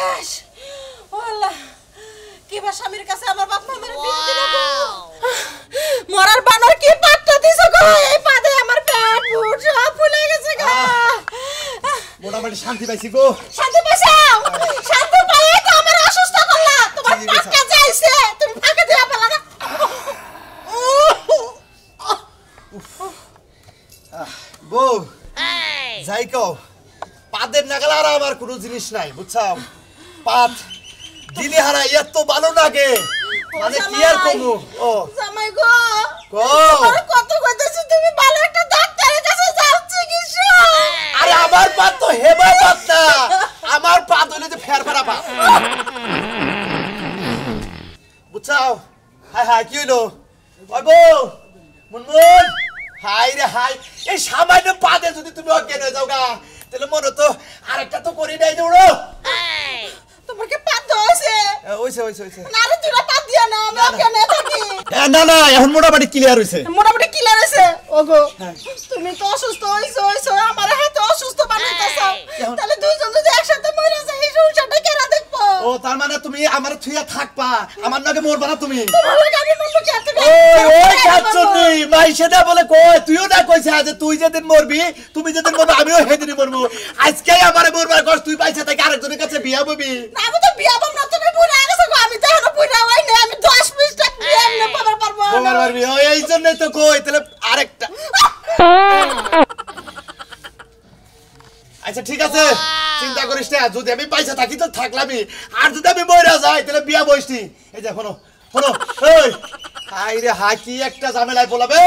শেষ আল্লাহ কিবা স্বামীর কাছে আমার বাপ মা মেরে বিয়ে দিল গো মরার বানর কি পাট্টা দিছো গো এই পাদে আমার পেট ফুট সব ফুলে গেছে গো মোটামুটি শান্তি পাইছি গো শান্তি পাইছাও শান্তি পাইয়ে তো আমার অসুস্থ করলা তোমার পাক্কা যাইছে তুমি ফাঁকে দিয়া পেলা না বউ যাই কও পাদের নাগাল আর আমার কোনো জিনিস নাই বুঝছাম পাত দিলি হারা এত ভালো লাগে মানে কি আর কমু ও জামাই গো গো আর কত কইতেছি তুমি ভালো একটা ডাক্তারের কাছে যাও চিকিৎসা আরে আমার পাত তো হেবা পাত না আমার পাত হইলে যে ফেরফেরা পাত বুঝছাও হাই হাই কি হইলো ওই বউ মুনমুন হাই রে হাই এই সামান্য পাদে যদি তুমি অজ্ঞান হয়ে যাও গা তাহলে মনে তো আরেকটা তো করি নাই দৌড়ো তোমাকে পাত হইছে ওইছে না রে তুই পাত দিয়া না আমি অজ্ঞান হয়ে থাকি না এখন মোটামুটি ক্লিয়ার হইছে মোটামুটি ক্লিয়ার হইছে ওগো তুমি তো অসুস্থ হইছো আমার হাতে অসুস্থ বানাইতাছো তাহলে দুইজন যদি একসাথে মরে যাই এই সংসারটা কেরা দেখবো ও তার মানে তুমি আমার থুইয়া থাকবা আমার নাকি মরবা না তুমি তোমার লাগে আমি মরবো কি তুমি ওই কাচ্চনি মাই সেটা বলে কই তুইও না কইছ যে তুই যেদিন মরবি তুমি যেদিন মরবে আমিও সেদিনই মরবো আজকে আমারে মরবার কষ্ট তুই পাইছা তাকে আরেকজনের কাছে বিয়া হবি না আমি তো বিয়া বম না তুমি বুড়া গেছো গো আমি তো এখনো বুড়া হই না আমি 10 মিনিট বিয়া এমনি পাবার পারবো তোমার পারবি এই জন্যই তো কই তাহলে আরেকটা আচ্ছা ঠিক আছে চিন্তা করিস না যদি আমি পয়সা থাকি তো থাকলামই আর যদি আমি মরে যাই তাহলে বিয়া বসছি এই যে শোনো এই হাই রে হাই কি একটা ঝামেলায় বলাবে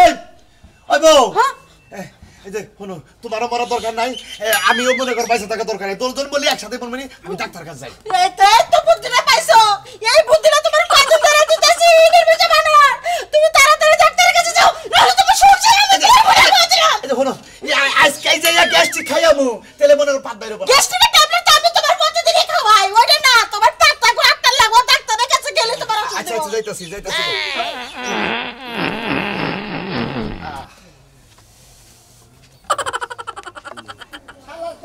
ওই বউ এই যে শোনো তোমারও মরার দরকার নাই আমিও মনে কর পয়সা থাকা দরকার নাই তোর বলি একসাথে বলবি আমি ডাক্তার কাছে যাই এই তো বুদ্ধিটা পাইছো এই বুদ্ধিটা তোমার কয়দিন ধরে দিতেছি নির্বিচার বানর তুমি তাড়াতাড়ি ডাক্তারের কাছে যাও নাহলে তোমার সমস্যা হবে এই যে শোনো আজকে যে গ্যাস্ট্রিক খাইয়ামু তাহলে মনে কর পাত বাইরে বলা গ্যাস্ট্রিকের ট্যাবলেট আমি তোমার প্রতিদিনই খাওয়াই ওইটা না তোমার ডাক্তার লাগো ডাক্তারের কাছে গেলে তোমার আচ্ছা যাইতাছি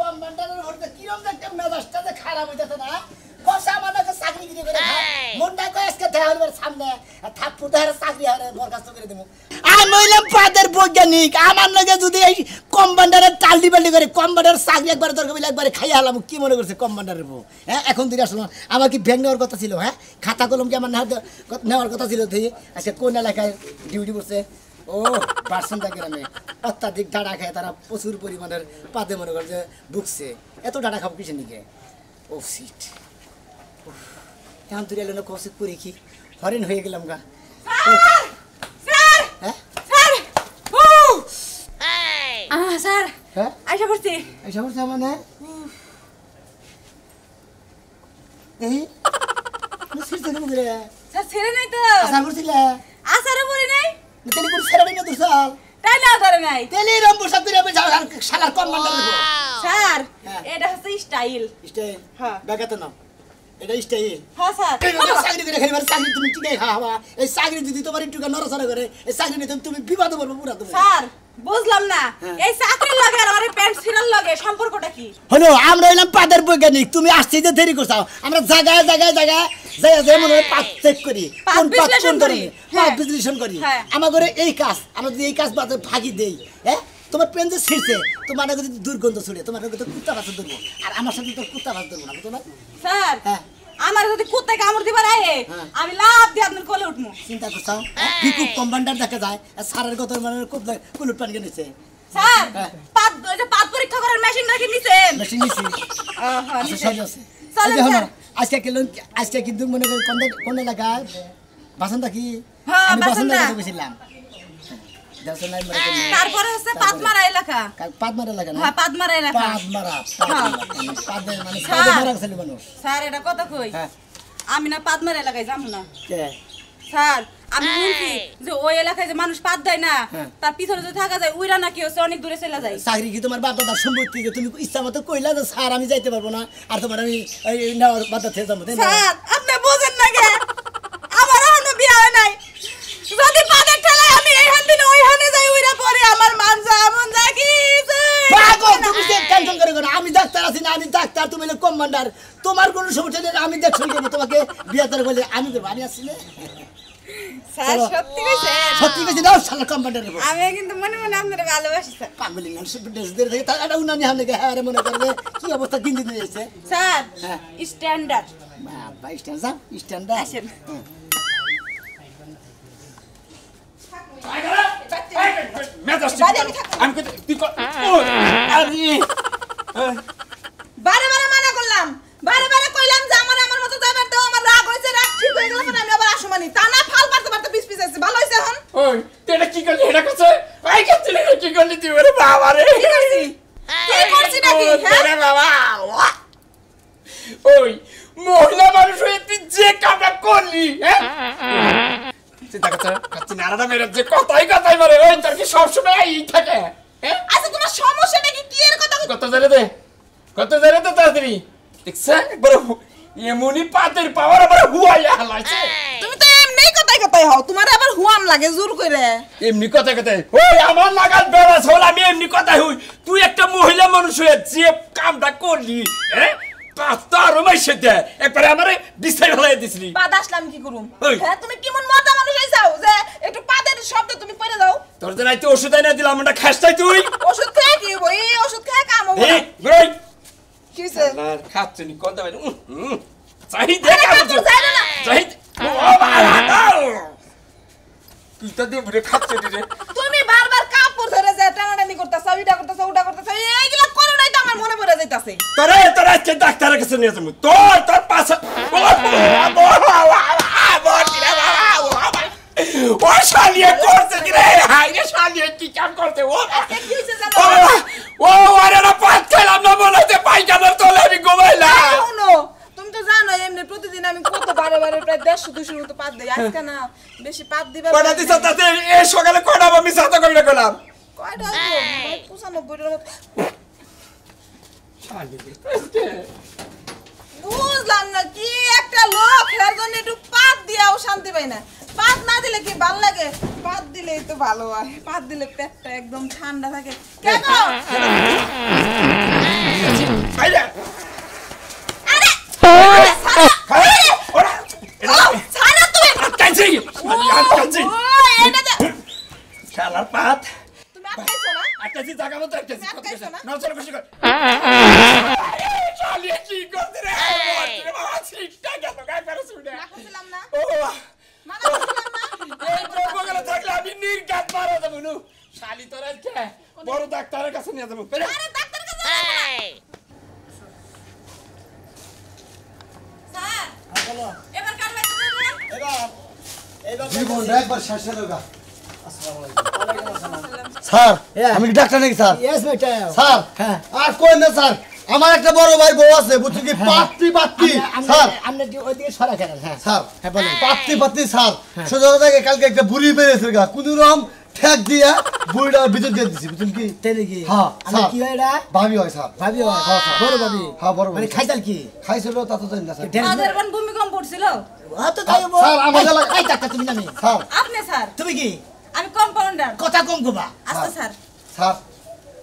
কমান্ডারের হতে কিরম দেখতে মেজাজটা যে খারাপ হইতাছে না কসা আমাদেরকে চাকরি দিতে করে মনটা তো আজকে দেওয়ার সামনে থাপ্পু দেওয়ার চাকরি হারে বরখাস্ত করে দেবো আমি হইলাম পাদের বৈজ্ঞানিক আমার লগে যদি এই কমান্ডারের টাল্টি বাল্টি করে কমান্ডারের চাকরি একবার দরকার হইলে একবারে খাইয়া হলাম কি মনে করছে কমান্ডারের বউ হ্যাঁ এখন তুই আসলো আমার কি ব্যাংক নেওয়ার কথা ছিল হ্যাঁ খাতা কলম কি আমার নেওয়ার কথা ছিল তুই আজকে কোন এলাকায় ডিউটি করছে ও বাসন্তী গ্রামে অত্যাধিক ডাটা খায় তারা প্রচুর পরিমাণের পাতে মনে করে যে ভুগছে এত ডাটা খাবো কিসের নিকে ও সিট এখন তুই এলো না কৌশিক করি কি হরিণ হয়ে গেলাম গা স্যার হ্যাঁ আশা করছি আশা করছি মানে এই স্যার ছেড়ে নাই তো আশা করছিলে আসারও বলি নাই তেলি কোন ছেড়ে না দুসাল তাই না ধরে নাই তেলি রম্বু সব দিলে আমি শালার কমান্ডার দেব স্যার এটা হচ্ছে স্টাইল স্টাইল হ্যাঁ বাগাতে না এটা স্টাইল হ্যাঁ স্যার চাকরি করে খাইবার চাকরি তুমি টিকাই খাওয়া এই চাকরি যদি তোমার একটু নড়াচড়া করে এই চাকরি নিয়ে তুমি বিবাদ করবো পুরা তুমি স্যার বুঝলাম না এই চাকরির লগে আর আমার প্যান্ট ছিনার লগে সম্পর্কটা কি হলো আমরা হইলাম পাদের বৈজ্ঞানিক তুমি আসছে যে দেরি করছাও আমরা জায়গায় যাই যেমন পাত চেক করি কোন পাত কোন ধরনের পাত বিশ্লেষণ করি আমার ঘরে এই কাজ আমরা যদি এই কাজ বাদে ভাগি দেই হ্যাঁ তোমার পেন যে ছিঁড়ছে তোমার যদি দুর্গন্ধ ছড়ে তোমার তো কুত্তা বাচ্চা ধরবো আর আমার সাথে তো কুত্তা বাচ্চা ধরবো না বুঝো না স্যার হ্যাঁ আমার যদি কুত্তায় কামড় দিবার আয়ে আমি লাভ দিয়ে আপনার কোলে উঠমু চিন্তা করছাও বিকুপ কম্পাউন্ডার দেখা যায় সারের কত মানে কুলুট পানি নিছে স্যার পাত পরীক্ষা করার মেশিন রাখি নিছেন মেশিন নিছি আছে চলেন স্যার আজকে কিন্তু মনে করি কোন এলাকায় বাসন্তী কি হ্যাঁ আমি বাসন্তী বাসন্তী গেছিলাম তারপরে হচ্ছে পাতমারা এলাকা পাতমারা এলাকা না হ্যাঁ পাতমারা এলাকা পাতমারা মানে পাতমারা ছিল মানুষ স্যার এটা কথা কই আমি না পাতমারা এলাকায় যাবো না কে স্যার আমি শুনছি যে ওই এলাকায় যে মানুষ পাত দেয় না তার পিছনে যদি থাকা যায় উইরা নাকি হচ্ছে অনেক দূরে চলে যায় চাকরি কি তোমার বাপ দাদার সম্পত্তি তুমি ইচ্ছা মতো কইলা যে স্যার আমি যাইতে পারবো না আর তোমার আমি নেওয়ার বাধা থেকে যাবো স্যার আপনি বোঝেন না কে আমার এখনো বিয়ে হয় নাই যদি পাদের ঠেলায় আমি এইখান থেকে ওইখানে যাই উইরা পরে আমার মান যা মন যা কি পাগল তুমি টেনশন করে কেন আমি ডাক্তার আছি না আমি ডাক্তার তুমি হলে কমান্ডার তোমার কোনো সমস্যা নেই আমি দেখছি তোমাকে বিয়ে করে বলে আমি করবো আমি আসছি না স্যার সত্যি কইছে সত্যি কিছু দাও শালা কমান্ডার আমি কিন্তু মনে মনে আপনারে ভালোবাসি স্যার পাগল না সব ড্রেস দিয়ে থাকে তারা উনানি হামলে হ্যাঁ রে মনে করবে কি অবস্থা গিন্দি দিয়ে যাচ্ছে স্যার হ্যাঁ। স্ট্যান্ডার্ড বাবা স্ট্যান্ডার্ড আসেন আমি তুই বারে বারে মানা করলাম বারে বারে কইলাম যে আমার মতো যাবেন তো আমার রাগ হইছে রাগ ঠিক হয়ে গেল পরে আমি আবার আসমানি তা না ফাল পারতে পারতে পিস পিস আছে ভালো হইছে এখন ওই তুই এটা কি করলি এটা কাছে ভাই কাছে কি করলি তুই ওরে বাবা রে কি করছি কি করছি নাকি হ্যাঁ ওরে বাবা ওই মহিলা মানুষ হয়ে তুই যে কামটা করলি হ্যাঁ চিন্তা করছে কাচ্চি নাড়াটা মেরে যে কথাই মারে ওই তোর কি সবসময় এই থাকে হ্যাঁ আচ্ছা তোমার সমস্যাটা কি এর কথা কত জানে তো তাড়াতাড়ি দেখছে একবার এমনি পাতের পাওয়ার আবার হুয়াইয়া হালাইছে তুমি তো এমনিই কথাই হও তোমার আবার হুয়াম লাগে জোর করে এমনি কথা ওই আমার লাগাল বেড়াস হল আমি এমনি কথা হই তুই একটা মহিলা মানুষ হয়ে যে কামটা করলি হ্যাঁ পাঁচটা আরো মাইসে দে একবারে আমারে বিছাই ফেলাই দিছিলি পাদ আসলাম কি করুম ওই। হ্যাঁ তুমি কেমন মজা মানুষ হইছাও যে একটু পাদের শব্দ তুমি পড়ে যাও তোর যে রাইতে ওষুধ আইনা দিলাম আমরা খাসতাই তুই ওষুধ খেয়ে কি হইব এই ওষুধ খেয়ে কাম হবে এই না গ্রই কি হইছে আর খাচ্ছে নি কোন দাবে চাই দে কাপড় যাই না চাই ও বাবা তুই তো দিয়ে বুড়ে খাচ্ছে রে তুমি বারবার কাপড় ধরে যায় টানাটানি করতেছ ওইটা করতেছ ওটা করতেছ এইগুলা করো নাই তো আমার মনে পড়ে যাইতাছে তোর আজকে ডাক্তারের কাছে নিয়ে যাবো তোর পাশে ও শালিয়ে করছে রে হাই রে শালিয়ে কি কাম করতে ও কি হইছে জানো ও আরে না পাত খেলাম না মনে হচ্ছে পায়খানার তলে আমি ঘুমাইলাম শুনো তুমি তো জানো এমনি প্রতিদিন আমি কত বারে বারে প্রায় 150-200 মতো পাত দেই আজকে না বেশি পাত দিবার কয়টা দিছ তাতে এই সকালে কয়টা আমি সাথে কইরা করলাম কয়টা হইবো 95 এর মতো বুঝলাম না কি একটা লোক এর জন্য একটু পাত দিয়াও শান্তি পাই না পাত না দিলে কি ভালো লাগে পাত দিলেই তো ভালো হয় পাত দিলে পেটটা একদম ঠান্ডা থাকে কেন আইয়া আরে ওরা ছাড়া তুমি কাঁচি আমি কাঁচি ও এটা তো শালার পাত তুমি আটকাইছো না আটকাছি জায়গা মতো আটকাছি আটকাইছো না? না চল খুশি কর শালিয়ে কি করতে রে বাবা সিটটা গেল গায় পারে শুনে রাখছিলাম না ও মানা করছিলাম না এই প্রবগলে থাকলে আমি নির্ঘাত মারা যাবো নু শালি তোর আজকে বড় ডাক্তারের কাছে নিয়ে যাবো আরে ডাক্তার কাছে যাবো না স্যার বলো এবার কার লাগতে দেবে এবার জীবন একবার শেষ হয়ে গেল আসসালামু আলাইকুম স্যার আমি কি ডাক্তার নাকি স্যার ইয়েস বেটা স্যার হ্যাঁ। আর কই না স্যার আমার একটা বড় ভাই বউ আছে বুঝছেন কি পাত্তি স্যার আমরা ওইদিকে সরা খেলেন হ্যাঁ স্যার হ্যাঁ বলেন পাত্তি স্যার সোজা থেকে কালকে একটা বুড়ি বেরিয়েছে গা কোন রকম ঠেক দিয়া বুড়িটা ভিতর দিয়ে দিছি বুঝছেন কি তেলে কি হ্যাঁ, আমরা স্যার। কি হয় এটা ভাবি হয় স্যার ভাবি হয় হ্যাঁ, স্যার। বড় ভাবি হ্যাঁ বড় মানে ভাই খাইতাল কি খাইছিল তা তো জানি না স্যার আমাদের কোন ভূমিকম্প পড়ছিল হ্যাঁ তো তাই স্যার, আমাকে লাগে- এই ডাক্তার তুমি জানি স্যার আপনি স্যার তুমি কি আমি কম্পাউন্ডার কথা কম কবা আচ্ছা স্যার স্যার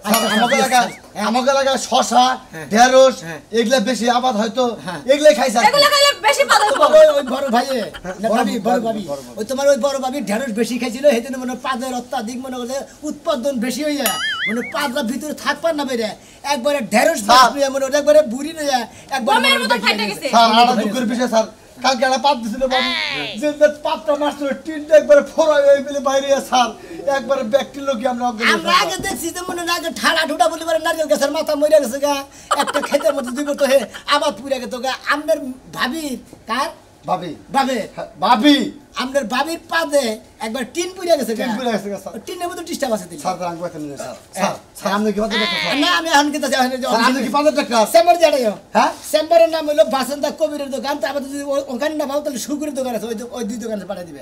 আচ্ছা, আমাকে লাগা শশা হ্যাঁ। ঢেঁড়স হ্যাঁ। এগুলা বেশি আবাদ হয়তো হ্যাঁ। এগুলাই খাই স্যার এগুলো খাইলে বেশি পাদ হইব তোমার ওই বড় ভাইয়ে না বড় ভাবি বড় ভাবি বড় ভাবি। ওই তোমার ওই বড় ভাবি ঢেঁড়স বেশি খাইছিল সেই জন্য মানে পাদের অত্যাধিক মনে করছে উৎপাদন বেশি হয়ে যায় মানে পাদরা ভিতরে থাকবার না বেরে একবারে ঢেঁড়স স্যার। মনে ওটা একবারে বুড়ি নিয়ে যায় একবার গমের মতো ফাইটে গেছে স্যার আর দুঃখের বিষয় স্যার কালকে একটা পাত দিছিল বাবু যে পাতটা মারছিল টিনটা একবারে ফোড়াই হয়ে গেলে বাইরে স্যার একবারে ব্যক্তি লোক আমরা অজ্ঞান হয়ে আমরা স্যার। আগে দেখছি যে মনে আগে ঠাড়া ঠুটা বলি পারে নারকেল গাছের মাথা মরে গেছে গা একটা খেতের মধ্যে দিব তো হে আবার পুড়ে গেছে গা আপনার ভাবির কার ভাবি বাবে হ্যাঁ, ভাবি আপনার ভাবির পাদে একবার টিন পুড়ে গেছে গা টিন পুড়ে গেছে গা, স্যার। ওই টিনের মধ্যে ডিস্টার্ব আছে দিল স্যার আমি কথা নিয়ে স্যার স্যার স্যার আপনি কি পাতেন স্যার না আমি এখন কিন্তু স্যার আপনি কি পাতেন ডাক্তার চেম্বার জানাইও হ্যাঁ চেম্বারের নাম হলো বাসন্তা কবিরের দোকান তারপর যদি ওখানে না পাবো তাহলে শুকুরের দোকান আছে ওই দুই দোকানে পাঠিয়ে দিবে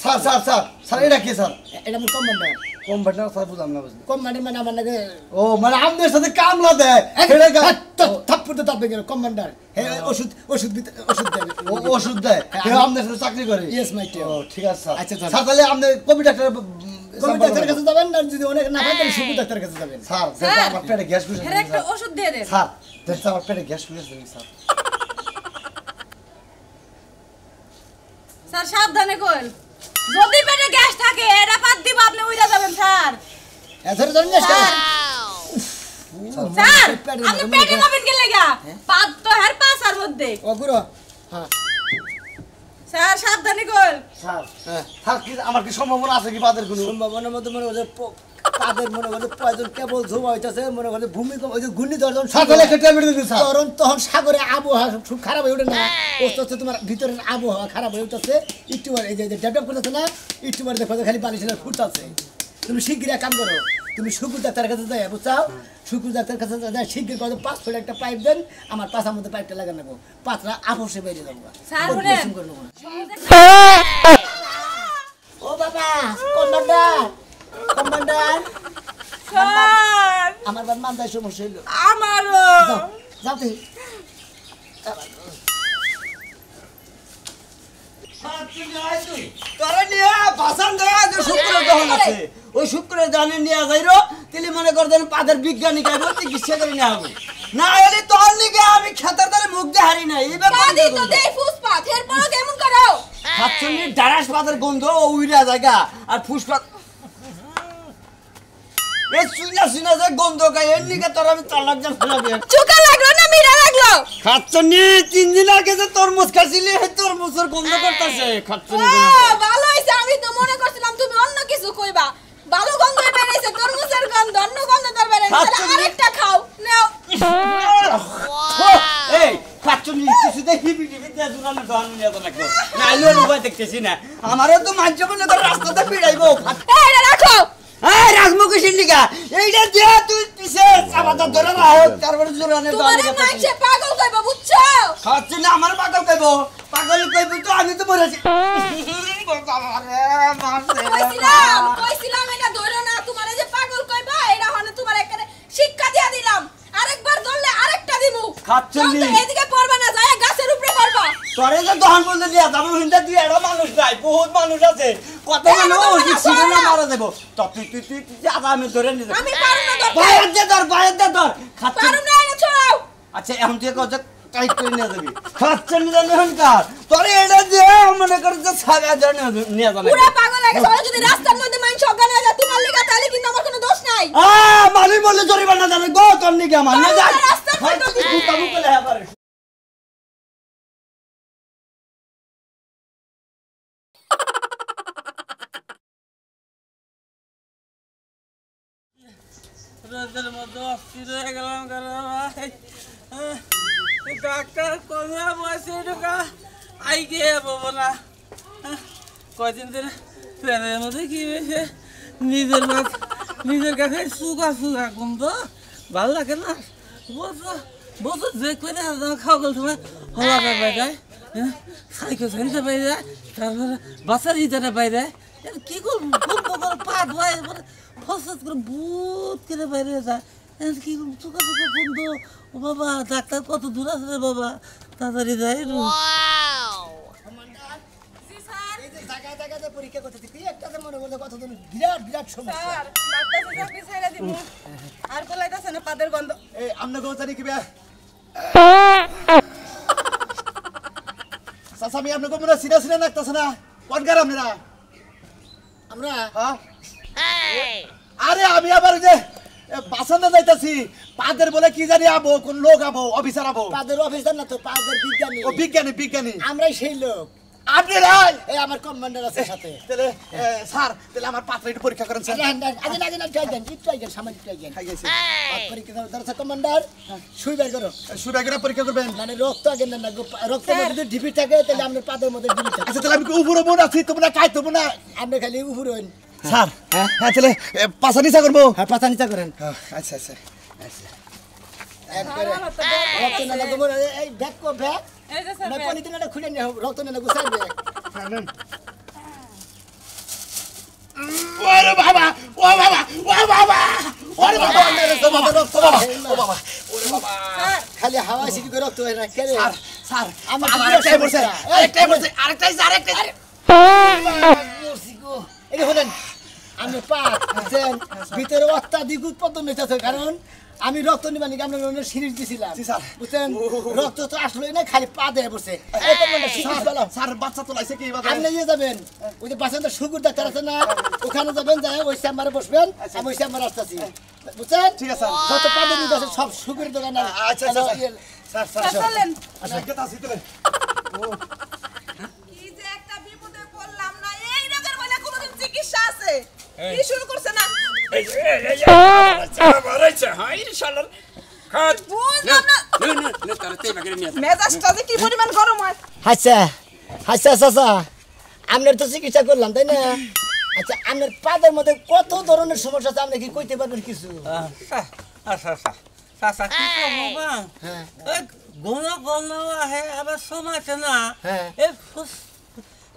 স্যার স্যার স্যার স্যার এটা কি স্যার এটা আমার কম্পাউন্ডার কম ভাই না স্যার বুঝলাম না বুঝলাম কম্পাউন্ডার মানে আমার নাকি ও মানে আমাদের সাথে কামলা দেয় সেটা থাপ্পুর তো তাপে গেল কম্পাউন্ডার ওষুধ দেবে ও ওষুধ দেয় কেউ আমাদের সাথে চাকরি করে Yes, my dear. ও ঠিক আছে স্যার আচ্ছা, স্যার। স্যার তাহলে আপনি কবি ডাক্তার কোন ডাক্তারের কাছে যাবেন না যদি অনেক না পাই তাহলে শুকু ডাক্তারের কাছে যাবেন স্যার আমার পেটে গ্যাস হয়েছে এর একটা ওষুধ দিয়ে দেন স্যার দেখতে আমার পেটে গ্যাস হয়েছে স্যার স্যার সাবধানে কইন যদি পেটে গ্যাস থাকে এটা পাত দিব আপনি উইরা যাবেন স্যার এছাড়া জানেন না স্যার আপনি পেটে কবেন কি লাগা পাত তো হের পাছার মধ্যে অগুরো হ্যাঁ স্যার সাবধানে কইন স্যার স্যার কি আমার কি সম্ভাবনা আছে কি পাদের কোনো সম্ভাবনার মধ্যে মনে হচ্ছে তাদের মনে হচ্ছে পয়জন কেবল ঝুমা হইতাছে মনে হচ্ছে ভূমিকম্প ওই যে ঘূর্ণিঝড় সকালে একটা ট্যাবলেট দিন স্যার তখন সাগরে আবহাওয়া খুব খারাপ হয়ে ওঠে না ওস্তে তোমার ভিতরের আবহাওয়া খারাপ হয়ে উঠতেছে একটু এই যে ডেভেলপ করতেছে না একটু দেখো খালি পানি ছেলে ফুটতেছে তুমি শিগগির কাম করো তুমি শুকুর ডাক্তারের কাছে যাই বুঝছাও শুকুর ডাক্তারের কাছে যাই শিগগির কত 5 ফুট একটা পাইপ দেন আমার পাছার মধ্যে পাইপটা লাগানো নেবো পাতলা আপসে বেরিয়ে যাবো স্যার ও বাবা কমান্ডার কমান্ডার স্যার আমার বাদ মানদায় সমস্যা হইলো আমারও যাও তুই তোরা নিয়ে বাসান দেওয়া যে শুক্রের দহন আছে ওই শুক্রের দহনে নিয়ে যাইরো তাহলে মনে করতেন পাদের বিজ্ঞানী কাজ চিকিৎসা করে নেওয়া হবে না এলে তোর লিগে আমি খেতার দ্বারা মুখ দিয়ে হারি নাই এবার দাদি তো দেই ফুসপাত এরপর কেমন করো খাচ্ছনি ডারাস পাদের গন্ধ ও উইরা জায়গা আর ফুসপাত এ সুইনা যে গন্ধ গায় এর লিগে তোর আমি তালাক জান ফেলাবি চুকা লাগলো না মিরা লাগলো খাচ্ছনি 3 দিন আগে যে তরমুজ খাইছিলি এই তরমুজের গন্ধ করতেছে খাচ্ছনি ভালো হইছে আমি তো মনে করছিলাম তুমি অন্য কিছু কইবা ভালো গন্ধ বেরাইছে তরমুজের গন্ধ অন্য গন্ধ তোর বেরাইছে আরেকটা খাও নাও এই খাচ্ছনি কিছু দেখি বিটি দিয়ে দুরানো দহন নিয়ে তো লাগলো না আইলো উপায় দেখতেছি না আমারও তো মাঝে মনে করে রাস্তাতে পিড়াইবো এই রাখো এই রাজমুখী সিন্ডিকা এইটা দিয়ে তুই পিছে চাপাতা ধরে রাখো তারপরে জোরানে তোমার মাইছে পাগল কইবা বুঝছো খাচ্ছি না আমার পাগল কইবো পাগল কইবো তো আমি তো মরেছি কইছিলাম এটা ধরো না তোমারে যে পাগল কইবা এটা হনে তোমার এখানে শিক্ষা দিয়া দিলাম আরেকবার ধরলে আরেকটা দিমু খাচ্ছনি এদিকে পড়বা না যায় গাছের উপরে পড়বা তোরে যে দহন বলতে দিয়া যাবো হিন্দা দিয়ে এরা মানুষ নাই বহুত মানুষ আছে কত মানুষ ছিড়ে না মারা দেবো তো তুই আদা আমি ধরে নিয়ে আমি পারু না ধরতে বাইরে দে ধর খাচ্ছি পারু না এটা ছড়াও আচ্ছা এখন তুই কত টাইট করে নিয়ে যাবি খাচ্ছনি জানি হনকার তোরে এটা দিয়ে মনে করে যে সাগা জানি নিয়ে যাবে পুরো পাগল লাগে সবাই যদি রাস্তার মধ্যে মানুষ অজ্ঞান হয়ে যায় তোমার লাগা তাহলে কিন্তু আমার কোনো দোষ নাই মালি বলে জরিমানা জানে গো তোর নিকে আমার না যা হয়তো তুই কাবু করে হ্যাঁ পারে রোদের মধ্যে অস্থির হয়ে গেলাম কেন ভাই ডাক্তার কমিয়া বসে ঢোকা আই গিয়ে পাবো না কয়দিন ধরে প্যানের মধ্যে কি হয়েছে নিজের কাছে সুগা গন্ধ ভাল লাগে না বছর যে করে খাওয়া গেল সময় হওয়া পাই যায় সাইকেল পাই যায় তারপরে বাচ্চার ইটাটা পাই যায় কি করবো পা ধোয় ফসফস করে বুট করে বাইরে যায় কি চুকা বন্ধ ও বাবা ডাক্তার কত দূর আছে রে বাবা তাড়াতাড়ি যাই পরীক্ষা করতেছি কি একটা মনে করলে কতদিন বিরাট সমস্যা স্যার ডাক্তার সাহেবকে ছাইরা দিমু আর বলাইতাছে না পাদের গন্ধ এই আমনে গো জানি কি বে সাসামি আমনে গো মনে সিনা লাগতাছ না কোন গার আপনারা আমরা হ্যাঁ আরে আমি আবার যে বাসান্দা যাইতাছি পাদের বলে কি জানি আবো কোন লোক আবো অফিসার আবো পাদের অফিসার না তো পাদের বিজ্ঞানী ও বিজ্ঞানী আমরাই সেই লোক আপনি রাই এই আমার কমান্ডার আছে সাথে তাহলে স্যার তাহলে আমার পাত্র একটু পরীক্ষা করেন স্যার আগে ট্রাই দেন সামাজিক ট্রাই দেন খাই গেছে পরীক্ষা ধরছে কমান্ডার সুই বের করো সুরাগরা পরীক্ষা করবেন মানে রক্ত আগে না রক্তের মধ্যে যদি ঢিপি থাকে তাহলে আপনার পাদের মধ্যে ঢিপি থাকে আচ্ছা তাহলে আমি উপরে মন আছি তোমরা কাই তোমরা না আপনি খালি উপরে হইন স্যার হ্যাঁ তাহলে পাশা নিচা করবো হ্যাঁ পাতা নিচা করেন আচ্ছা আচ্ছা একবারে রক্ত না লাগবো এই ব্যাগ কো ব্যাগ এই যে স্যার না পলিথিনটা খুলে নিয়ে রক্ত না লাগবো স্যার ব্যাগ ওরে বাবা ও বাবা ওরে বাবা ও বাবা খালি হাওয়া সিটি করে রক্ত হয় না কে স্যার স্যার আমার আরেকটাই বলছে আরেকটাই এই হলেন আমি পাত বুঝছেন ভিতরে অত্যাধিক উৎপাদন হইতেছে কারণ আমি রক্ত নিবানি আপনার অন্য সিরিজ দিছিলাম বুঝছেন রক্ত তো আসলোই না খালি পা দেয় বসে স্যার বাচ্চা তো লাইছে কি বাবা আপনি নিয়ে যাবেন ওই যে বাচ্চাদের শুকুর ডাক্তার আছে না ওখানে যাবেন যাই ওই চেম্বারে বসবেন আমি ওই চেম্বারে আসতেছি বুঝছেন ঠিক আছে যত পাতে নিতে আছে সব শুকুরের দোকান আচ্ছা স্যার স্যার চলেন আচ্ছা কে তাসি তেলে কি যে একটা বিপদে পড়লাম না এই রোগের বলে কোনোদিন চিকিৎসা আছে কি শুরু করছে না বুঝলাম না মেজাজটা যে কি পরিমাণ গরম হয় আচ্ছা আচ্ছা চাচা আপনার তো চিকিৎসা করলাম তাই না আচ্ছা আপনার পাদের মধ্যে কত ধরনের সমস্যা আছে আপনি কি কইতে পারবেন কিছু হ্যাঁ ঘন ঘন আহে আবার সময়তে না হ্যাঁ। এই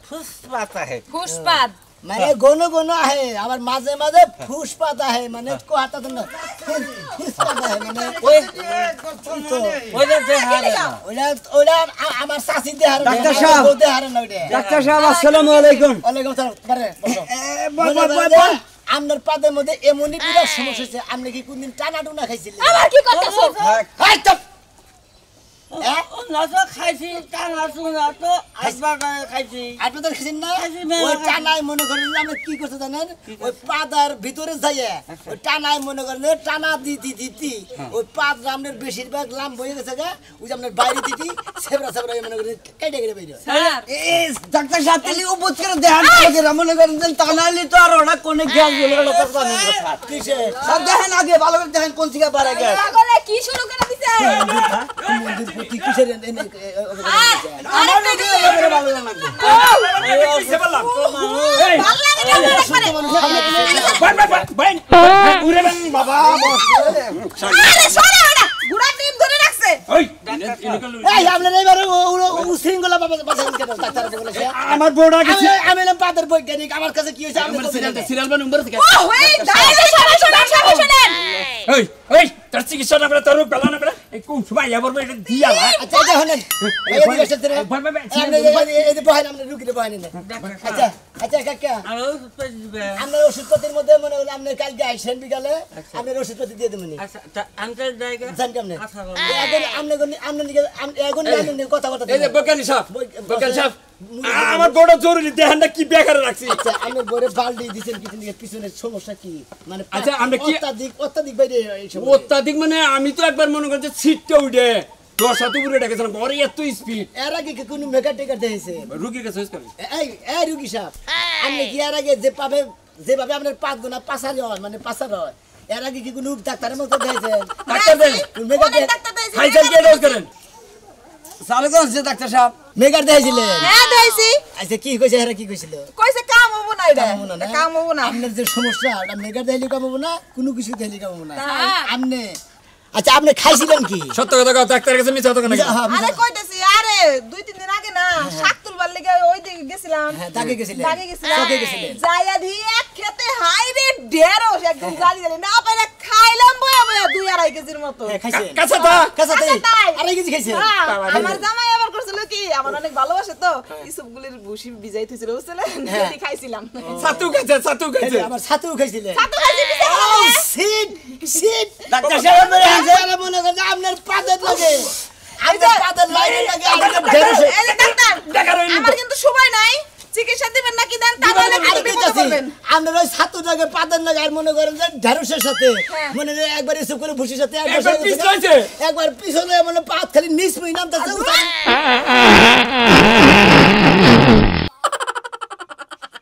ফুসপাত আহে ফুসপাত মানে গনো গনো আহে আবার মাঝে মাঝে ফুসপাত আহে মানে কোহাটা তো না ফুসপাত আহে মানে ওইটা দেখালে না ওইটা ওইটা আমার শাশি দেহার ডাক্তার সাহেব। দেহার না ওইটা ডাক্তার সাহেব আসসালামু আলাইকুম ওয়ালাইকুম আসসালাম বারে আপনার পাদের মধ্যে এমনই বিরাট সমস্যা হচ্ছে আপনি কি কোনদিন টানা টুনা খাইছিলেন আবার কি করতেছো হাই চুপ না তো খাইছি টানা টুনা তো আসবার খাইছি আপনি তো খাইছেন না খাইছি না। ওই টানায় মনে করেন যে আমরা কি করতে জানেন ওই পাদার ভিতরে যাইয়ে ওই টানায় মনে করেন যে টানা দিতি ওই পাদ রামনের বেশিরভাগ লাম বয়ে গেছে গা ওই যে আপনার বাইরে দিতি সেবরা সেবরা মনে করেন কেটে কেটে বেরিয়ে স্যার এই ডাক্তার সাহেব তাহলে উপর করে দেখান আগে মনে করেন যে তা নাইলে তো আর ওরা কোনে গ্যাস বলে ওরা তো জানেন কথা কিসে সব দেখেন আগে ভালো করে দেখেন কোন থেকে পারে গ্যাস পাগলে কি শুরু করে দিছে মন্দির প্রতি কিসের আরে এবারে ভালো লাগবে ভালো লাগে না আরে সরে ওটা গুড়া টিম ধরে রাখছে এই আপনার এবারে উশৃঙ্খলা বাঁচাবেন কেন ডাক্তার বলেছে আমার বড়া গেছে আমি এলাম পাদের বৈজ্ঞানিক আমার কাছে কি হয়েছে আপনি সিরিয়াল বা নম্বর থেকে ও এই দাঁড়িয়ে সরে শুনেন তার চিকিৎসা না করে তোর বেলা না করে এই কোন সময় আবার এটা দিয়া আচ্ছা এটা হলেন এই দিকে এসে আপনি এই যে বহেন আপনি রুগীরে বহেন না আচ্ছা আচ্ছা কাকা আর ওষুধ দিবে আপনার ওষুধপত্রের মধ্যে মনে হলো আপনি কালকে আইসেন বিকালে আপনার ওষুধপত্র দিয়ে দেবেন আচ্ছা আনতে জায়গা জান কেমনে আচ্ছা এখন এখন কথা কথা এই যে বকানি সাহেব বকানি সাহেব আমার বড় জরুরি দেহানটা কি বেকারে রাখছি আচ্ছা আপনি বরে বালতি দিছেন কিছু পিছনের সমস্যা কি মানে আচ্ছা, আমরা কি- অত্যাধিক বাইরে এই সমস্যা। অত্যাধিক মানে আমি তো একবার মনে করছি সিটটা উঠে 10 উপরে রেখেছিলাম ঘরে এত স্পিড এর আগে কি কোনো মেকা টেকার দিয়েছে রুগীর কাছে হয়েছে এই এই রুগী সাহেব আপনি কি এর আগে যেভাবে আপনার 5 গুণা পাসারি হয় মানে পাসার হয় এর আগে কি কোনো ডাক্তারের মতো দিয়েছেন ডাক্তার দেন অনেক ডাক্তার দিয়েছে খাইছেন কি ডোজ করেন সালে কোন ডাক্তার সাহেব মেকার দিয়েছিলেন হ্যাঁ দিয়েছি আচ্ছা কি কইছে এরা কি কইছিল কইছে কাম হবো না এটা কাম হবো না, না? কাম হবো না আপনার যে সমস্যা ওটা মেকার দিলে কাম হবো না কোনো কিছু দিলে কাম হবো না হ্যাঁ। আপনি আচ্ছা আপনি খাইছিলেন কি সত্য কথা কথা ডাক্তারের কাছে মিছা কথা নাকি হ্যাঁ, আরে কইতেছি আরে 2-3 দিন আগে না শাক তুলবার লাগি ওই দিকে গেছিলাম হ্যাঁ, দাগে গেছিলেন। দাগে গেছিলাম শখে গেছিলেন। যাইয়া দিয়ে এক খেতে হাই রে ঢেরস একদম জালি জালি না পারে খাইলাম বয়া বয়া 2-2.5 কেজির মতো হ্যাঁ, খাইছেন কাছে তা কাঁচাতে আচ্ছা, তাই। আড়াই কেজি খাইছেন হ্যাঁ, আমার জামাই আবার করছিল কি আমার অনেক ভালোবাসে তো ইসবগুলির ভুসি ভিজাই থইছিল বুঝছিলেন সেটি খাইছিলাম ছাতু খাইছে আমার ছাতুও খাইছিলেন ছাতু খাইছি পিছে ও সিট সিট ডাক্তার সাহেব যারা মনে করেন যে আপনার পাদের লাগে আপনার পাদের লাইনে লাগে আপনার ঢেরসে এই যে ডাক্তার আমার কিন্তু সময় নাই চিকিৎসা দিবেন নাকি দেন তাহলে খালি বিপদ করবেন আপনার ওই ছাতুটাকে পাদের লাগে আর মনে করেন যে ঢেরসের সাথে হ্যাঁ। মনে হয় একবার এসব করে ভুসির সাথে একবার পিছলে হয়েছে। একবার পিছনে মানে পাত খালি নিচ মুই নামতেছে